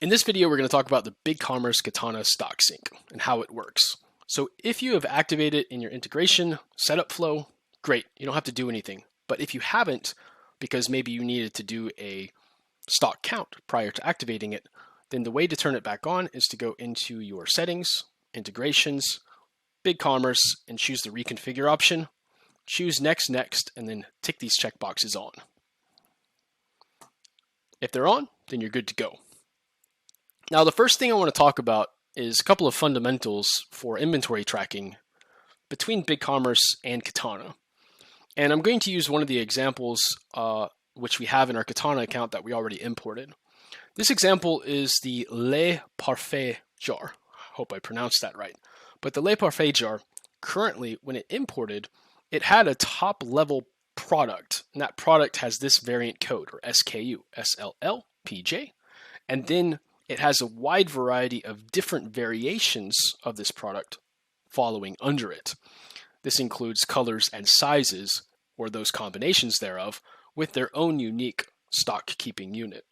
In this video, we're going to talk about the BigCommerce Katana stock sync and how it works. So if you have activated in your integration setup flow, great, you don't have to do anything. But if you haven't, because maybe you needed to do a stock count prior to activating it, then the way to turn it back on is to go into your settings, integrations, BigCommerce, and choose the reconfigure option. Choose next, and then tick these checkboxes on. If they're on, then you're good to go. Now, the first thing I want to talk about is a couple of fundamentals for inventory tracking between BigCommerce and Katana. And I'm going to use one of the examples which we have in our Katana account that we already imported. This example is the Le Parfait jar. I hope I pronounced that right. But the Le Parfait jar, currently, when it imported, it had a top level product, and that product has this variant code, or SKU, SLLPJ, and then it has a wide variety of different variations of this product following under it. This includes colors and sizes, or those combinations thereof, with their own unique stock keeping unit.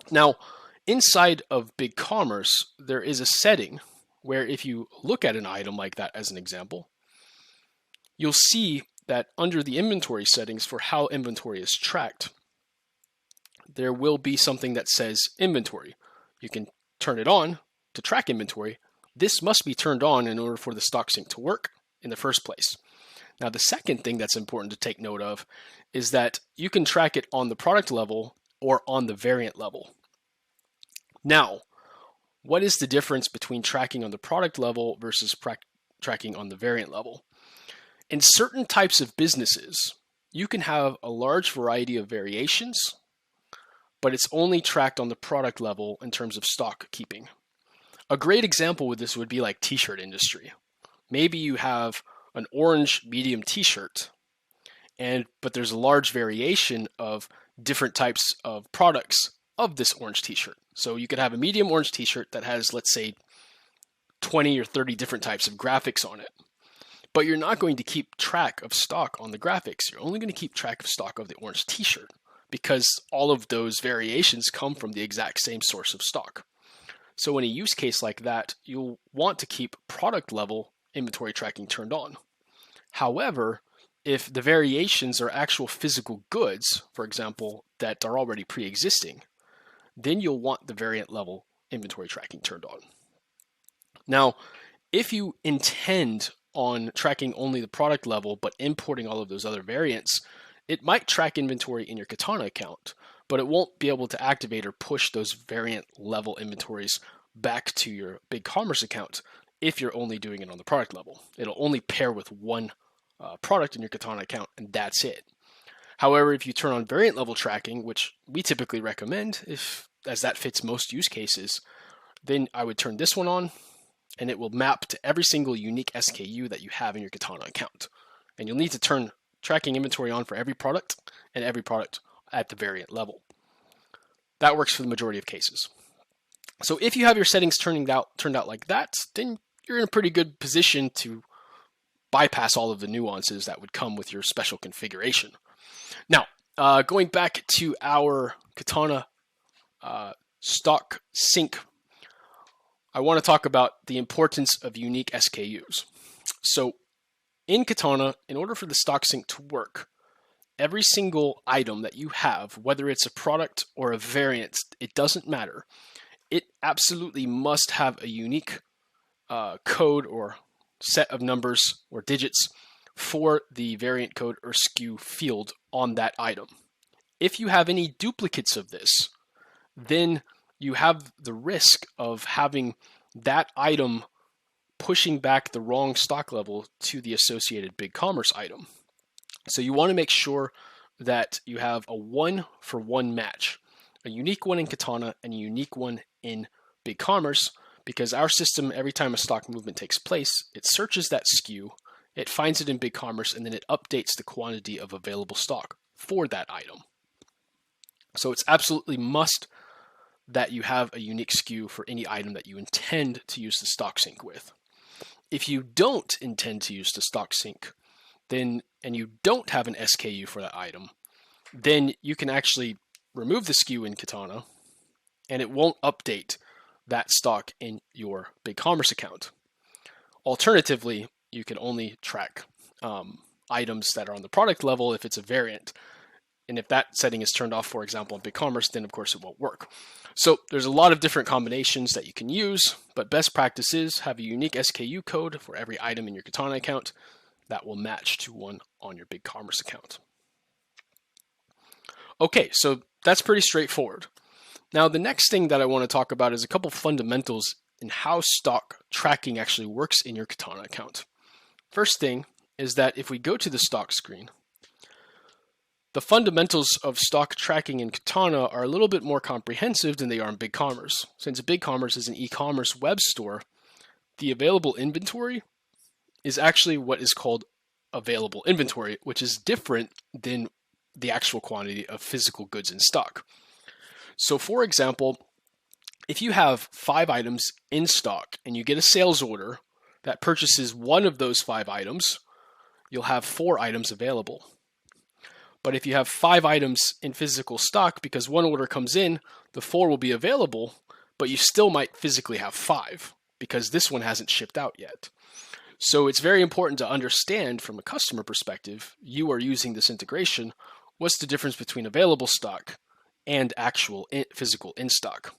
Now, inside of BigCommerce, there is a setting where if you look at an item like that as an example, you'll see that under the inventory settings for how inventory is tracked, there will be something that says inventory. You can turn it on to track inventory. This must be turned on in order for the stock sync to work in the first place. Now, the second thing that's important to take note of is that you can track it on the product level or on the variant level. Now, what is the difference between tracking on the product level versus tracking on the variant level? In certain types of businesses, you can have a large variety of variations, but it's only tracked on the product level in terms of stock keeping. A great example with this would be like t-shirt industry. Maybe you have an orange medium t-shirt, but there's a large variation of different types of products of this orange t-shirt. So you could have a medium orange t-shirt that has, let's say, 20 or 30 different types of graphics on it. But you're not going to keep track of stock on the graphics. You're only going to keep track of stock of the orange t-shirt because all of those variations come from the exact same source of stock. So in a use case like that, you'll want to keep product level inventory tracking turned on. However, if the variations are actual physical goods, for example, that are already pre-existing, then you'll want the variant level inventory tracking turned on. Now, if you intend on tracking only the product level but importing all of those other variants, it might track inventory in your Katana account, but it won't be able to activate or push those variant level inventories back to your BigCommerce account if you're only doing it on the product level. It'll only pair with one product in your Katana account, and that's it. However, if you turn on variant level tracking, which we typically recommend as that fits most use cases, then I would turn this one on, and it will map to every single unique SKU that you have in your Katana account. And you'll need to turn tracking inventory on for every product and every product at the variant level. That works for the majority of cases. So if you have your settings turned out like that, then you're in a pretty good position to bypass all of the nuances that would come with your special configuration. Now, going back to our Katana stock sync, I want to talk about the importance of unique SKUs. So in Katana, in order for the stock sync to work, every single item that you have, whether it's a product or a variant, it doesn't matter. It absolutely must have a unique code or set of numbers or digits for the variant code or SKU field on that item. If you have any duplicates of this, then you have the risk of having that item pushing back the wrong stock level to the associated BigCommerce item. So you want to make sure that you have a 1-for-1 match, a unique one in Katana and a unique one in BigCommerce, because our system, every time a stock movement takes place, it searches that SKU, it finds it in BigCommerce, and then it updates the quantity of available stock for that item. So it's absolutely must that you have a unique SKU for any item that you intend to use the stock sync with. If you don't intend to use the stock sync, and you don't have an SKU for that item, then you can actually remove the SKU in Katana, and it won't update that stock in your BigCommerce account. Alternatively, you can only track items that are on the product level if it's a variant. And if that setting is turned off, for example, in BigCommerce, then of course it won't work. So there's a lot of different combinations that you can use, but best practice is have a unique SKU code for every item in your Katana account that will match to one on your BigCommerce account. Okay, so that's pretty straightforward. Now, the next thing that I want to talk about is a couple fundamentals in how stock tracking actually works in your Katana account. First thing is that if we go to the stock screen, the fundamentals of stock tracking in Katana are a little bit more comprehensive than they are in BigCommerce. Since BigCommerce is an e-commerce web store, the available inventory is actually what is called available inventory, which is different than the actual quantity of physical goods in stock. So for example, if you have 5 items in stock and you get a sales order that purchases one of those 5 items, you'll have 4 items available. But if you have 5 items in physical stock, because one order comes in, the 4 will be available, but you still might physically have 5 because this one hasn't shipped out yet. So it's very important to understand from a customer perspective, you are using this integration, what's the difference between available stock and actual physical in stock.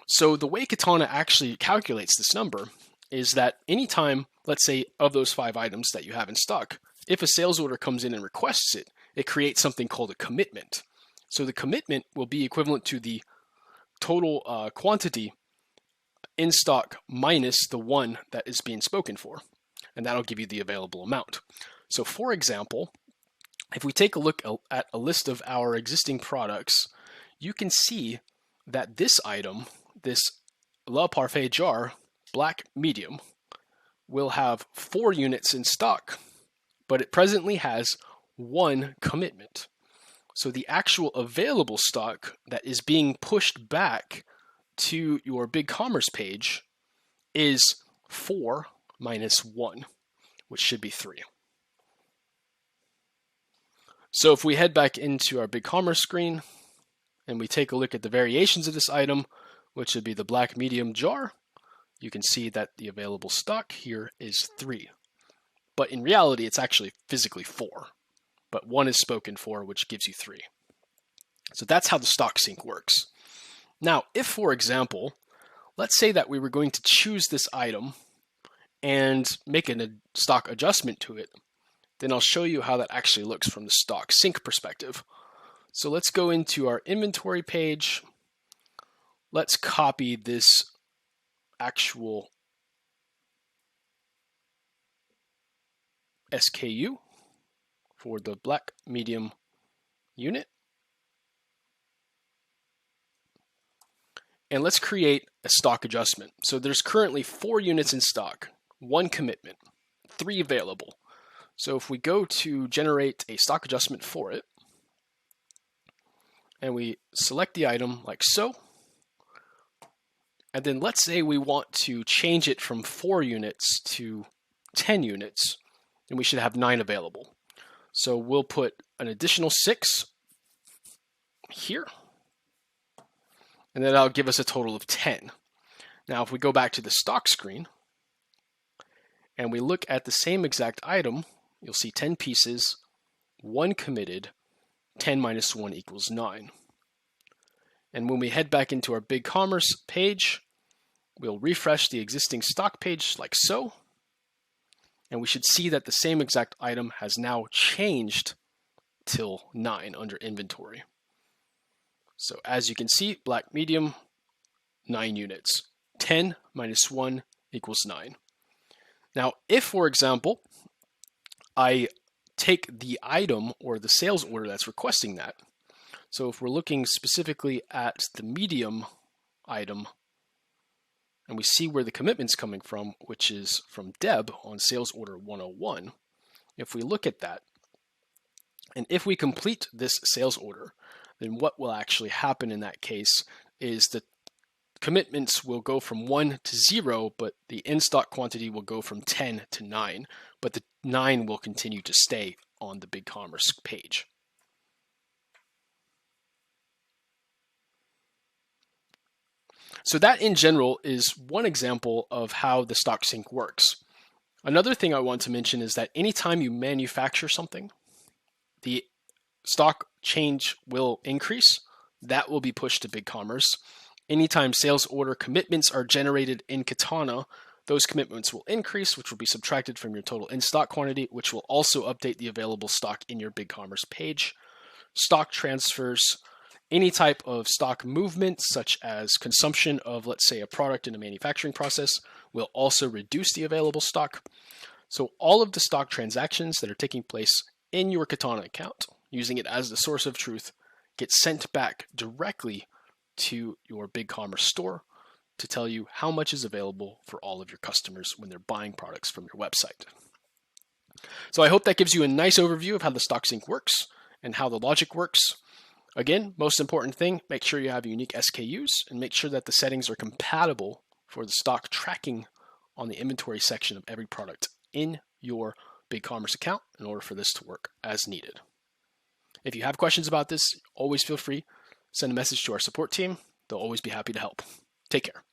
So the way Katana actually calculates this number is that anytime, let's say, of those 5 items that you have in stock, if a sales order comes in and requests it, it creates something called a commitment. So the commitment will be equivalent to the total quantity in stock minus the one that is being spoken for, and that'll give you the available amount. So for example, if we take a look at a list of our existing products, you can see that this item, this Le Parfait jar, black medium, will have 4 units in stock, but it presently has 1 commitment. So the actual available stock that is being pushed back to your BigCommerce page is 4 minus 1, which should be 3. So if we head back into our BigCommerce screen and we take a look at the variations of this item, which would be the black medium jar, you can see that the available stock here is 3. But in reality, it's actually physically 4. But 1 is spoken for, which gives you 3. So that's how the stock sync works. Now, if, for example, let's say that we were going to choose this item and make a stock adjustment to it, then I'll show you how that actually looks from the stock sync perspective. So let's go into our inventory page. Let's copy this actual SKU for the black medium unit. And let's create a stock adjustment. So there's currently 4 units in stock, 1 commitment, 3 available. So if we go to generate a stock adjustment for it, and we select the item like so, and then let's say we want to change it from 4 units to 10 units, then we should have 9 available. So we'll put an additional 6 here, and then that'll give us a total of 10. Now, if we go back to the stock screen, and we look at the same exact item, you'll see 10 pieces, 1 committed, 10 minus 1 equals 9. And when we head back into our BigCommerce page, we'll refresh the existing stock page like so, and we should see that the same exact item has now changed till 9 under inventory. So as you can see, black medium, 9 units. 10 minus 1 equals 9. Now, if, for example, I take the item or the sales order that's requesting that, so if we're looking specifically at the medium item, and we see where the commitment's coming from, which is from Deb on sales order 101, if we look at that, and if we complete this sales order, then what will actually happen in that case is that commitments will go from 1 to 0, but the in-stock quantity will go from 10 to 9, but the 9 will continue to stay on the BigCommerce page. So that in general is one example of how the stock sync works. Another thing I want to mention is that anytime you manufacture something, the stock change will increase. That will be pushed to BigCommerce. Anytime sales order commitments are generated in Katana, those commitments will increase, which will be subtracted from your total in-stock quantity, which will also update the available stock in your BigCommerce page. Stock transfers, any type of stock movement, such as consumption of, let's say, a product in a manufacturing process, will also reduce the available stock. So all of the stock transactions that are taking place in your Katana account, using it as the source of truth, get sent back directly to your BigCommerce store to tell you how much is available for all of your customers when they're buying products from your website. So I hope that gives you a nice overview of how the stock sync works and how the logic works. Again, most important thing, make sure you have unique SKUs and make sure that the settings are compatible for the stock tracking on the inventory section of every product in your BigCommerce account in order for this to work as needed. If you have questions about this, always feel free, send a message to our support team. They'll always be happy to help. Take care.